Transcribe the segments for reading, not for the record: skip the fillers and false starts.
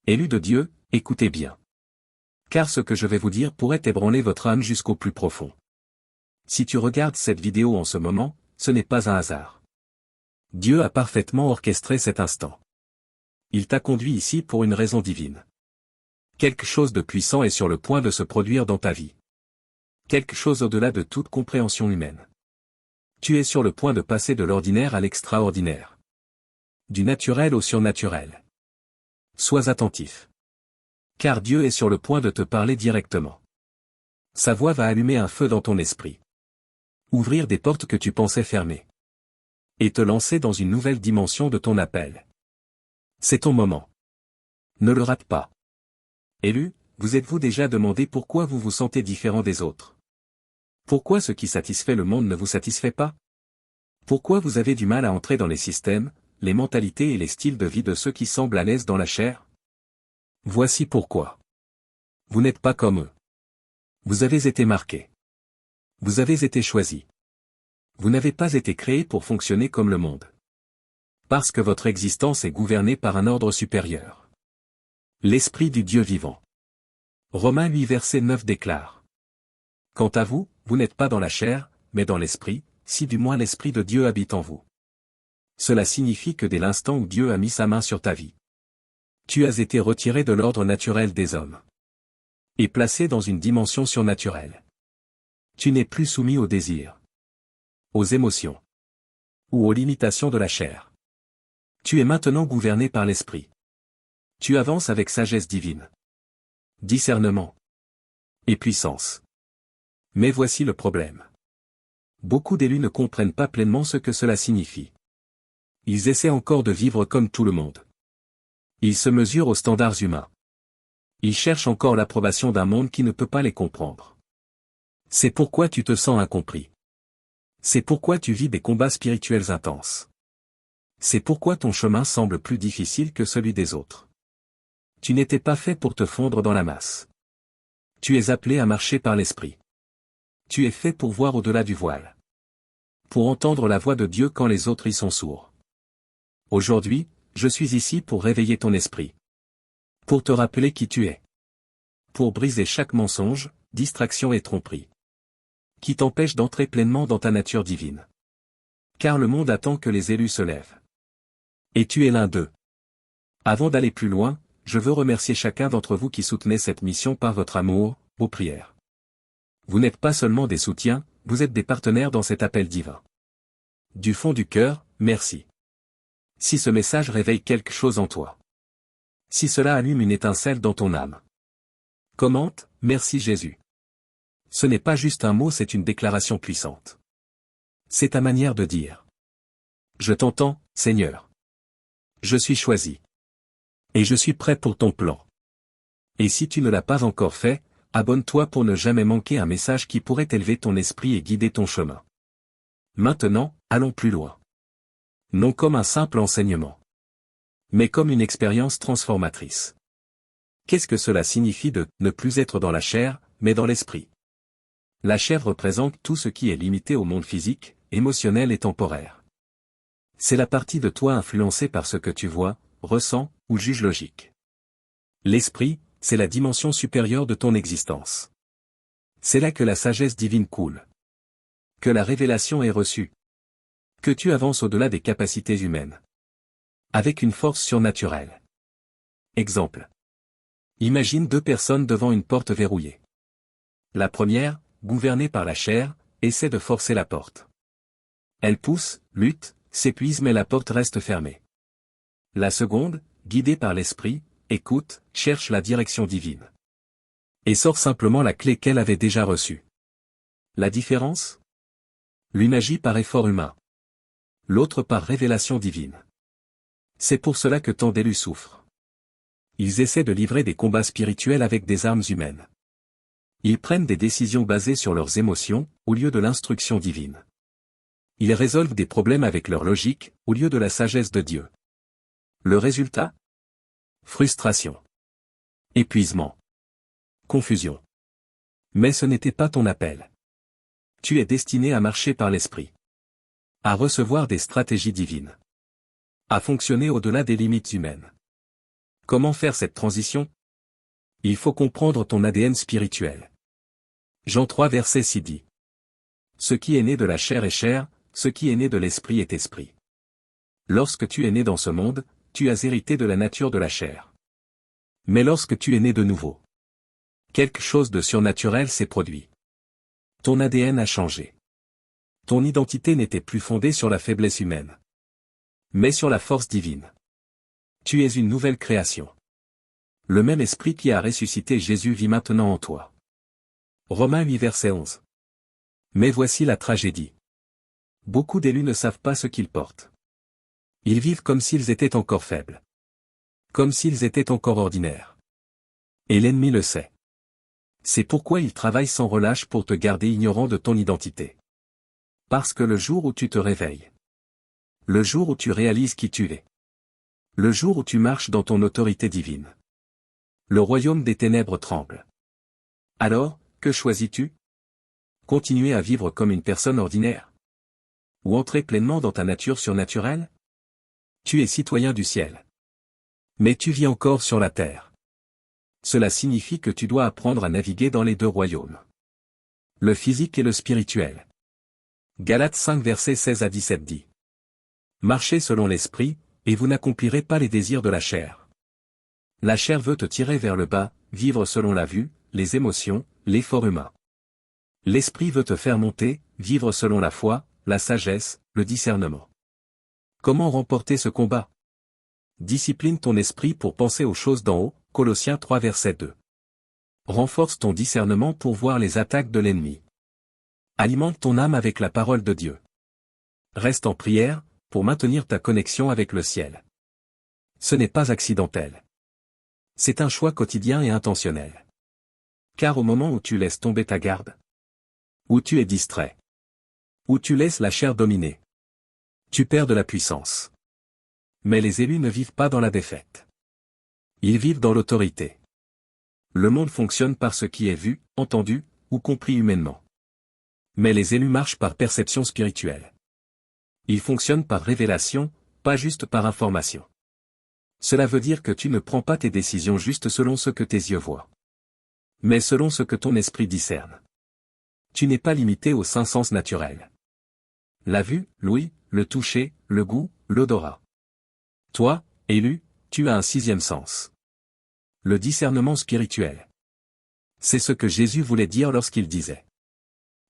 Élus de Dieu, écoutez bien. Car ce que je vais vous dire pourrait ébranler votre âme jusqu'au plus profond. Si tu regardes cette vidéo en ce moment, ce n'est pas un hasard. Dieu a parfaitement orchestré cet instant. Il t'a conduit ici pour une raison divine. Quelque chose de puissant est sur le point de se produire dans ta vie. Quelque chose au-delà de toute compréhension humaine. Tu es sur le point de passer de l'ordinaire à l'extraordinaire. Du naturel au surnaturel. Sois attentif. Car Dieu est sur le point de te parler directement. Sa voix va allumer un feu dans ton esprit. Ouvrir des portes que tu pensais fermées. Et te lancer dans une nouvelle dimension de ton appel. C'est ton moment. Ne le rate pas. Élu, vous êtes-vous déjà demandé pourquoi vous vous sentez différent des autres? Pourquoi ce qui satisfait le monde ne vous satisfait pas? Pourquoi vous avez du mal à entrer dans les systèmes, les mentalités et les styles de vie de ceux qui semblent à l'aise dans la chair? Voici pourquoi. Vous n'êtes pas comme eux. Vous avez été marqué. Vous avez été choisi. Vous n'avez pas été créé pour fonctionner comme le monde. Parce que votre existence est gouvernée par un ordre supérieur. L'Esprit du Dieu vivant. Romains 8 verset 9 déclare. Quant à vous, vous n'êtes pas dans la chair, mais dans l'Esprit, si du moins l'Esprit de Dieu habite en vous. Cela signifie que dès l'instant où Dieu a mis sa main sur ta vie, tu as été retiré de l'ordre naturel des hommes. Et placé dans une dimension surnaturelle. Tu n'es plus soumis aux désirs, aux émotions, ou aux limitations de la chair. Tu es maintenant gouverné par l'Esprit. Tu avances avec sagesse divine, discernement et puissance. Mais voici le problème. Beaucoup d'élus ne comprennent pas pleinement ce que cela signifie. Ils essaient encore de vivre comme tout le monde. Ils se mesurent aux standards humains. Ils cherchent encore l'approbation d'un monde qui ne peut pas les comprendre. C'est pourquoi tu te sens incompris. C'est pourquoi tu vis des combats spirituels intenses. C'est pourquoi ton chemin semble plus difficile que celui des autres. Tu n'étais pas fait pour te fondre dans la masse. Tu es appelé à marcher par l'Esprit. Tu es fait pour voir au-delà du voile. Pour entendre la voix de Dieu quand les autres y sont sourds. Aujourd'hui, je suis ici pour réveiller ton esprit. Pour te rappeler qui tu es. Pour briser chaque mensonge, distraction et tromperie. Qui t'empêche d'entrer pleinement dans ta nature divine. Car le monde attend que les élus se lèvent. Et tu es l'un d'eux. Avant d'aller plus loin, je veux remercier chacun d'entre vous qui soutenez cette mission par votre amour, vos prières. Vous n'êtes pas seulement des soutiens, vous êtes des partenaires dans cet appel divin. Du fond du cœur, merci. Si ce message réveille quelque chose en toi. Si cela allume une étincelle dans ton âme. Commente, merci Jésus. Ce n'est pas juste un mot, c'est une déclaration puissante. C'est ta manière de dire. Je t'entends, Seigneur. Je suis choisi. Et je suis prêt pour ton plan. Et si tu ne l'as pas encore fait, abonne-toi pour ne jamais manquer un message qui pourrait élever ton esprit et guider ton chemin. Maintenant, allons plus loin. Non comme un simple enseignement. Mais comme une expérience transformatrice. Qu'est-ce que cela signifie de ne plus être dans la chair, mais dans l'esprit? La chair représente tout ce qui est limité au monde physique, émotionnel et temporaire. C'est la partie de toi influencée par ce que tu vois, ressens, ou juges logique. L'esprit, c'est la dimension supérieure de ton existence. C'est là que la sagesse divine coule. Que la révélation est reçue. Que tu avances au-delà des capacités humaines. Avec une force surnaturelle. Exemple. Imagine deux personnes devant une porte verrouillée. La première, gouvernée par la chair, essaie de forcer la porte. Elle pousse, lutte, s'épuise mais la porte reste fermée. La seconde, guidée par l'esprit, écoute, cherche la direction divine. Et sort simplement la clé qu'elle avait déjà reçue. La différence? L'une agit par effort humain. L'autre par révélation divine. C'est pour cela que tant d'élus souffrent. Ils essaient de livrer des combats spirituels avec des armes humaines. Ils prennent des décisions basées sur leurs émotions, au lieu de l'instruction divine. Ils résolvent des problèmes avec leur logique, au lieu de la sagesse de Dieu. Le résultat? Frustration. Épuisement. Confusion. Mais ce n'était pas ton appel. Tu es destiné à marcher par l'esprit. À recevoir des stratégies divines. À fonctionner au-delà des limites humaines. Comment faire cette transition? Il faut comprendre ton ADN spirituel. Jean 3 verset 6 dit. Ce qui est né de la chair est chair, ce qui est né de l'esprit est esprit. Lorsque tu es né dans ce monde, tu as hérité de la nature de la chair. Mais lorsque tu es né de nouveau, quelque chose de surnaturel s'est produit. Ton ADN a changé. Ton identité n'était plus fondée sur la faiblesse humaine, mais sur la force divine. Tu es une nouvelle création. Le même esprit qui a ressuscité Jésus vit maintenant en toi. Romains 8 verset 11. Mais voici la tragédie. Beaucoup d'élus ne savent pas ce qu'ils portent. Ils vivent comme s'ils étaient encore faibles. Comme s'ils étaient encore ordinaires. Et l'ennemi le sait. C'est pourquoi il travaille sans relâche pour te garder ignorant de ton identité. Parce que le jour où tu te réveilles, le jour où tu réalises qui tu es, le jour où tu marches dans ton autorité divine, le royaume des ténèbres tremble. Alors, que choisis-tu? Continuer à vivre comme une personne ordinaire? Ou entrer pleinement dans ta nature surnaturelle? Tu es citoyen du ciel. Mais tu vis encore sur la terre. Cela signifie que tu dois apprendre à naviguer dans les deux royaumes. Le physique et le spirituel. Galates 5 versets 16 à 17 dit. Marchez selon l'esprit, et vous n'accomplirez pas les désirs de la chair. La chair veut te tirer vers le bas, vivre selon la vue, les émotions, l'effort humain. L'esprit veut te faire monter, vivre selon la foi, la sagesse, le discernement. Comment remporter ce combat? Discipline ton esprit pour penser aux choses d'en haut, Colossiens 3 verset 2. Renforce ton discernement pour voir les attaques de l'ennemi. Alimente ton âme avec la parole de Dieu. Reste en prière, pour maintenir ta connexion avec le ciel. Ce n'est pas accidentel. C'est un choix quotidien et intentionnel. Car au moment où tu laisses tomber ta garde, où tu es distrait, où tu laisses la chair dominer, tu perds de la puissance. Mais les élus ne vivent pas dans la défaite. Ils vivent dans l'autorité. Le monde fonctionne par ce qui est vu, entendu, ou compris humainement. Mais les élus marchent par perception spirituelle. Ils fonctionnent par révélation, pas juste par information. Cela veut dire que tu ne prends pas tes décisions juste selon ce que tes yeux voient, mais selon ce que ton esprit discerne. Tu n'es pas limité aux 5 sens naturels. La vue, l'ouïe, le toucher, le goût, l'odorat. Toi, élu, tu as un 6e sens. Le discernement spirituel. C'est ce que Jésus voulait dire lorsqu'il disait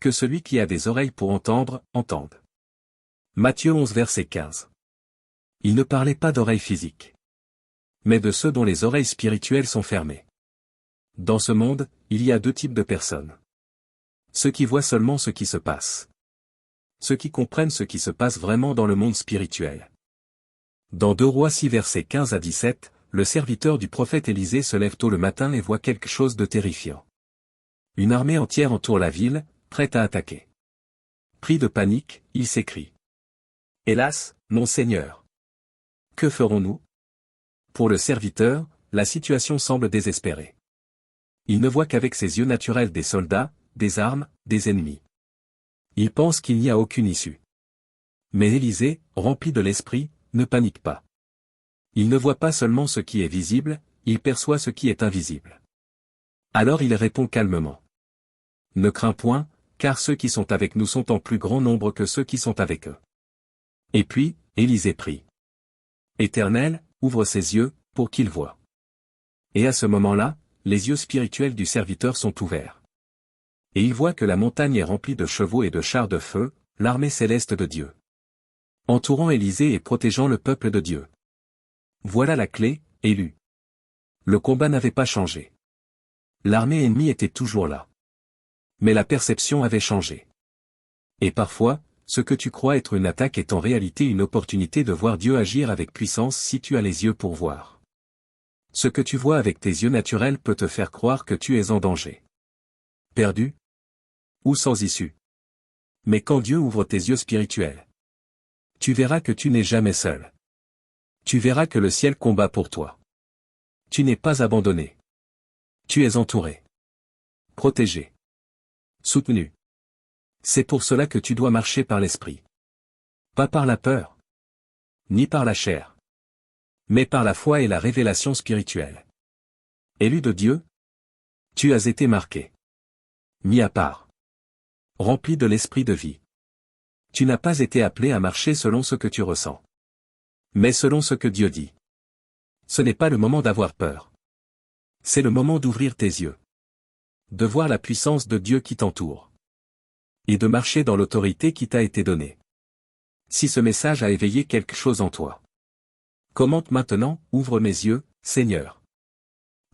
que celui qui a des oreilles pour entendre, entende. Matthieu 11 verset 15. Il ne parlait pas d'oreilles physiques, mais de ceux dont les oreilles spirituelles sont fermées. Dans ce monde, il y a 2 types de personnes. Ceux qui voient seulement ce qui se passe. Ceux qui comprennent ce qui se passe vraiment dans le monde spirituel. Dans 2 Rois 6 versets 15 à 17, le serviteur du prophète Élisée se lève tôt le matin et voit quelque chose de terrifiant. Une armée entière entoure la ville, prête à attaquer. Pris de panique, il s'écrie. Hélas, mon Seigneur! Que ferons-nous? Pour le serviteur, la situation semble désespérée. Il ne voit qu'avec ses yeux naturels des soldats, des armes, des ennemis. Il pense qu'il n'y a aucune issue. Mais Élisée, rempli de l'esprit, ne panique pas. Il ne voit pas seulement ce qui est visible, il perçoit ce qui est invisible. Alors il répond calmement. Ne crains point, car ceux qui sont avec nous sont en plus grand nombre que ceux qui sont avec eux. Et puis, Élisée prie. Éternel, ouvre ses yeux, pour qu'il voie. Et à ce moment-là, les yeux spirituels du serviteur sont ouverts. Et il voit que la montagne est remplie de chevaux et de chars de feu, l'armée céleste de Dieu, entourant Élisée et protégeant le peuple de Dieu. Voilà la clé, élu. Le combat n'avait pas changé. L'armée ennemie était toujours là. Mais la perception avait changé. Et parfois, ce que tu crois être une attaque est en réalité une opportunité de voir Dieu agir avec puissance si tu as les yeux pour voir. Ce que tu vois avec tes yeux naturels peut te faire croire que tu es en danger. Perdu? Ou sans issue. Mais quand Dieu ouvre tes yeux spirituels, tu verras que tu n'es jamais seul. Tu verras que le ciel combat pour toi. Tu n'es pas abandonné. Tu es entouré. Protégé. Soutenu. C'est pour cela que tu dois marcher par l'esprit. Pas par la peur. Ni par la chair. mais par la foi et la révélation spirituelle. Élu de Dieu, tu as été marqué. Mis à part. Rempli de l'esprit de vie. Tu n'as pas été appelé à marcher selon ce que tu ressens, mais selon ce que Dieu dit. Ce n'est pas le moment d'avoir peur. C'est le moment d'ouvrir tes yeux. De voir la puissance de Dieu qui t'entoure. Et de marcher dans l'autorité qui t'a été donnée. Si ce message a éveillé quelque chose en toi, commente maintenant, ouvre mes yeux, Seigneur.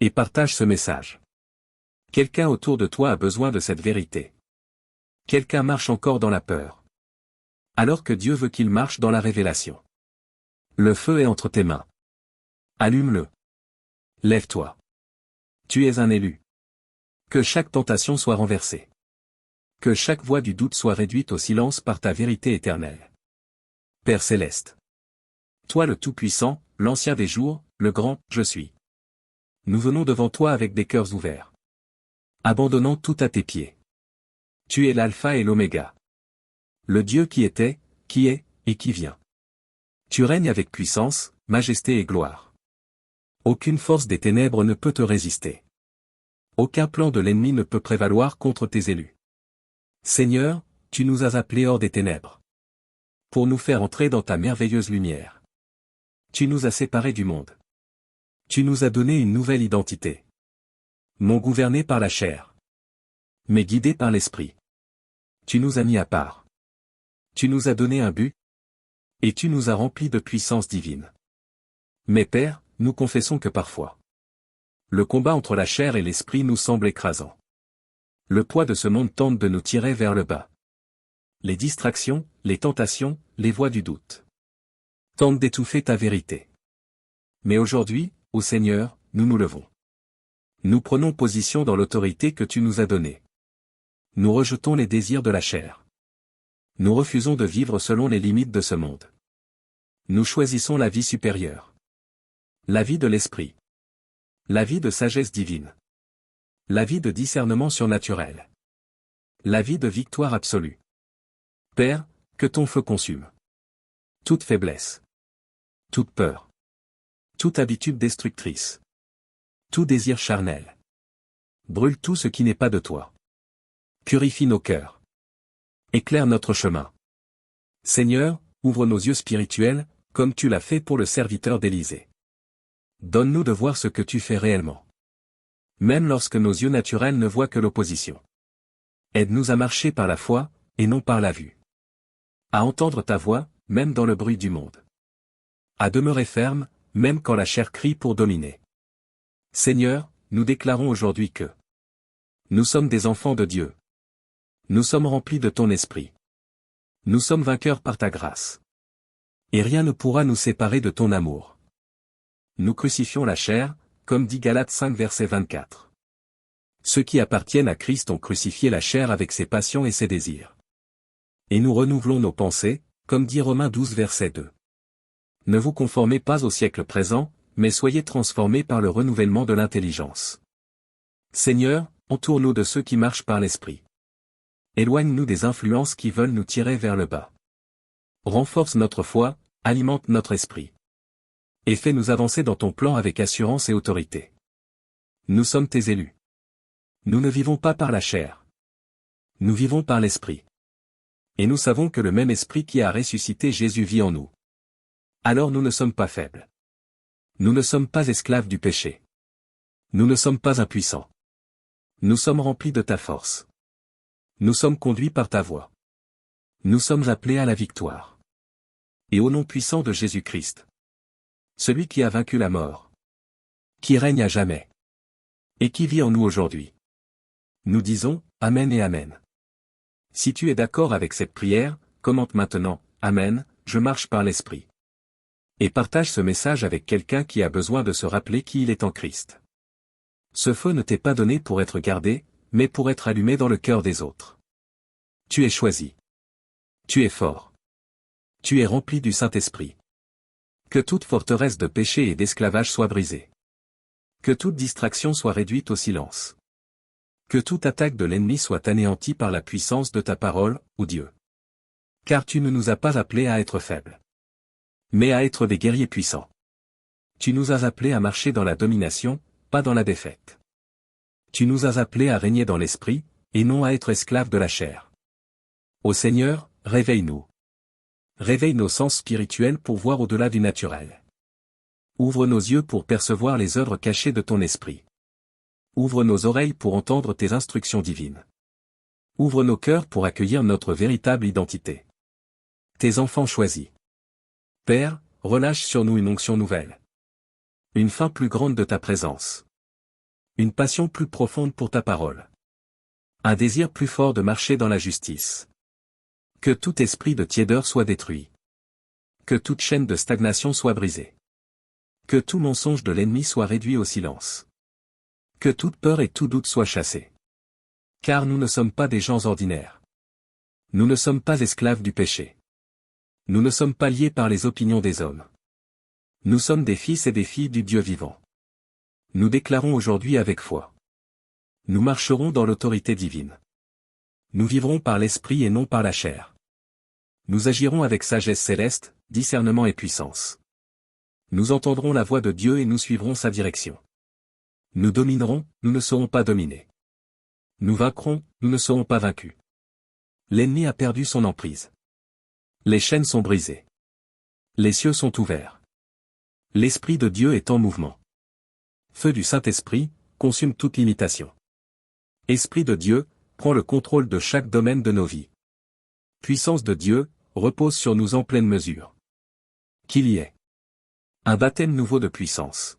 Et partage ce message. Quelqu'un autour de toi a besoin de cette vérité. Quelqu'un marche encore dans la peur. Alors que Dieu veut qu'il marche dans la révélation. Le feu est entre tes mains. Allume-le. Lève-toi. Tu es un élu. Que chaque tentation soit renversée. Que chaque voix du doute soit réduite au silence par ta vérité éternelle. Père céleste. Toi le Tout-Puissant, l'Ancien des jours, le grand, je suis. Nous venons devant toi avec des cœurs ouverts. Abandonnant tout à tes pieds. Tu es l'alpha et l'oméga. Le Dieu qui était, qui est, et qui vient. Tu règnes avec puissance, majesté et gloire. Aucune force des ténèbres ne peut te résister. Aucun plan de l'ennemi ne peut prévaloir contre tes élus. Seigneur, tu nous as appelés hors des ténèbres. Pour nous faire entrer dans ta merveilleuse lumière. Tu nous as séparés du monde. Tu nous as donné une nouvelle identité. Non gouvernés par la chair, mais guidés par l'esprit. Tu nous as mis à part. Tu nous as donné un but. Et tu nous as remplis de puissance divine. Mais Père, nous confessons que parfois, le combat entre la chair et l'esprit nous semble écrasant. Le poids de ce monde tente de nous tirer vers le bas. Les distractions, les tentations, les voix du doute tentent d'étouffer ta vérité. Mais aujourd'hui, ô Seigneur, nous nous levons. Nous prenons position dans l'autorité que tu nous as donnée. Nous rejetons les désirs de la chair. Nous refusons de vivre selon les limites de ce monde. Nous choisissons la vie supérieure. La vie de l'esprit. La vie de sagesse divine. La vie de discernement surnaturel. La vie de victoire absolue. Père, que ton feu consume toute faiblesse, toute peur, toute habitude destructrice, tout désir charnel. Brûle tout ce qui n'est pas de toi. Purifie nos cœurs. Éclaire notre chemin. Seigneur, ouvre nos yeux spirituels, comme tu l'as fait pour le serviteur d'Élisée. Donne-nous de voir ce que tu fais réellement. Même lorsque nos yeux naturels ne voient que l'opposition. Aide-nous à marcher par la foi, et non par la vue. À entendre ta voix, même dans le bruit du monde. À demeurer ferme, même quand la chair crie pour dominer. Seigneur, nous déclarons aujourd'hui que nous sommes des enfants de Dieu. Nous sommes remplis de ton esprit. Nous sommes vainqueurs par ta grâce. Et rien ne pourra nous séparer de ton amour. Nous crucifions la chair, comme dit Galates 5 verset 24. Ceux qui appartiennent à Christ ont crucifié la chair avec ses passions et ses désirs. Et nous renouvelons nos pensées, comme dit Romains 12 verset 2. Ne vous conformez pas au siècle présent, mais soyez transformés par le renouvellement de l'intelligence. Seigneur, entoure-nous de ceux qui marchent par l'esprit. Éloigne-nous des influences qui veulent nous tirer vers le bas. Renforce notre foi, alimente notre esprit. Et fais-nous avancer dans ton plan avec assurance et autorité. Nous sommes tes élus. Nous ne vivons pas par la chair. Nous vivons par l'esprit. Et nous savons que le même esprit qui a ressuscité Jésus vit en nous. Alors nous ne sommes pas faibles. Nous ne sommes pas esclaves du péché. Nous ne sommes pas impuissants. Nous sommes remplis de ta force. Nous sommes conduits par ta voix. Nous sommes appelés à la victoire. Et au nom puissant de Jésus-Christ. Celui qui a vaincu la mort. Qui règne à jamais. Et qui vit en nous aujourd'hui. Nous disons, Amen et Amen. Si tu es d'accord avec cette prière, commente maintenant, Amen, je marche par l'Esprit. Et partage ce message avec quelqu'un qui a besoin de se rappeler qui il est en Christ. Ce feu ne t'est pas donné pour être gardé, mais pour être allumé dans le cœur des autres. Tu es choisi. Tu es fort. Tu es rempli du Saint-Esprit. Que toute forteresse de péché et d'esclavage soit brisée. Que toute distraction soit réduite au silence. Que toute attaque de l'ennemi soit anéantie par la puissance de ta parole, ô Dieu. Car tu ne nous as pas appelés à être faibles, mais à être des guerriers puissants. Tu nous as appelés à marcher dans la domination, pas dans la défaite. Tu nous as appelés à régner dans l'esprit, et non à être esclaves de la chair. Ô Seigneur, réveille-nous. Réveille nos sens spirituels pour voir au-delà du naturel. Ouvre nos yeux pour percevoir les œuvres cachées de ton esprit. Ouvre nos oreilles pour entendre tes instructions divines. Ouvre nos cœurs pour accueillir notre véritable identité. Tes enfants choisis. Père, relâche sur nous une onction nouvelle. Une faim plus grande de ta présence. Une passion plus profonde pour ta parole. Un désir plus fort de marcher dans la justice. Que tout esprit de tiédeur soit détruit. Que toute chaîne de stagnation soit brisée. Que tout mensonge de l'ennemi soit réduit au silence. Que toute peur et tout doute soient chassés. Car nous ne sommes pas des gens ordinaires. Nous ne sommes pas esclaves du péché. Nous ne sommes pas liés par les opinions des hommes. Nous sommes des fils et des filles du Dieu vivant. Nous déclarons aujourd'hui avec foi. Nous marcherons dans l'autorité divine. Nous vivrons par l'esprit et non par la chair. Nous agirons avec sagesse céleste, discernement et puissance. Nous entendrons la voix de Dieu et nous suivrons sa direction. Nous dominerons, nous ne serons pas dominés. Nous vaincrons, nous ne serons pas vaincus. L'ennemi a perdu son emprise. Les chaînes sont brisées. Les cieux sont ouverts. L'Esprit de Dieu est en mouvement. Feu du Saint-Esprit, consume toute limitation. Esprit de Dieu, prends le contrôle de chaque domaine de nos vies. Puissance de Dieu, repose sur nous en pleine mesure. Qu'il y ait un baptême nouveau de puissance.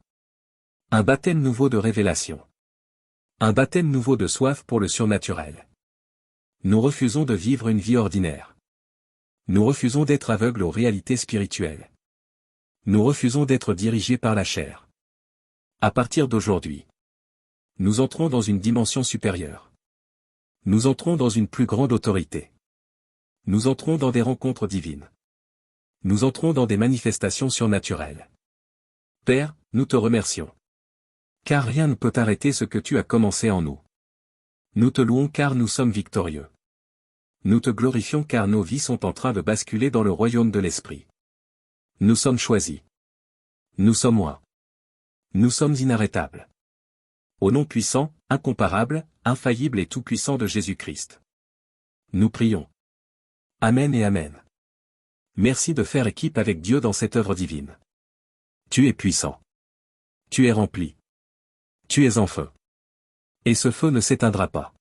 Un baptême nouveau de révélation. Un baptême nouveau de soif pour le surnaturel. Nous refusons de vivre une vie ordinaire. Nous refusons d'être aveugles aux réalités spirituelles. Nous refusons d'être dirigés par la chair. À partir d'aujourd'hui, nous entrons dans une dimension supérieure. Nous entrons dans une plus grande autorité. Nous entrons dans des rencontres divines. Nous entrons dans des manifestations surnaturelles. Père, nous te remercions. Car rien ne peut arrêter ce que tu as commencé en nous. Nous te louons car nous sommes victorieux. Nous te glorifions car nos vies sont en train de basculer dans le royaume de l'Esprit. Nous sommes choisis. Nous sommes oints. Nous sommes inarrêtables. Au nom puissant, incomparable, infaillible et tout-puissant de Jésus-Christ. Nous prions. Amen et Amen. Merci de faire équipe avec Dieu dans cette œuvre divine. Tu es puissant. Tu es rempli. Tu es en feu. Et ce feu ne s'éteindra pas.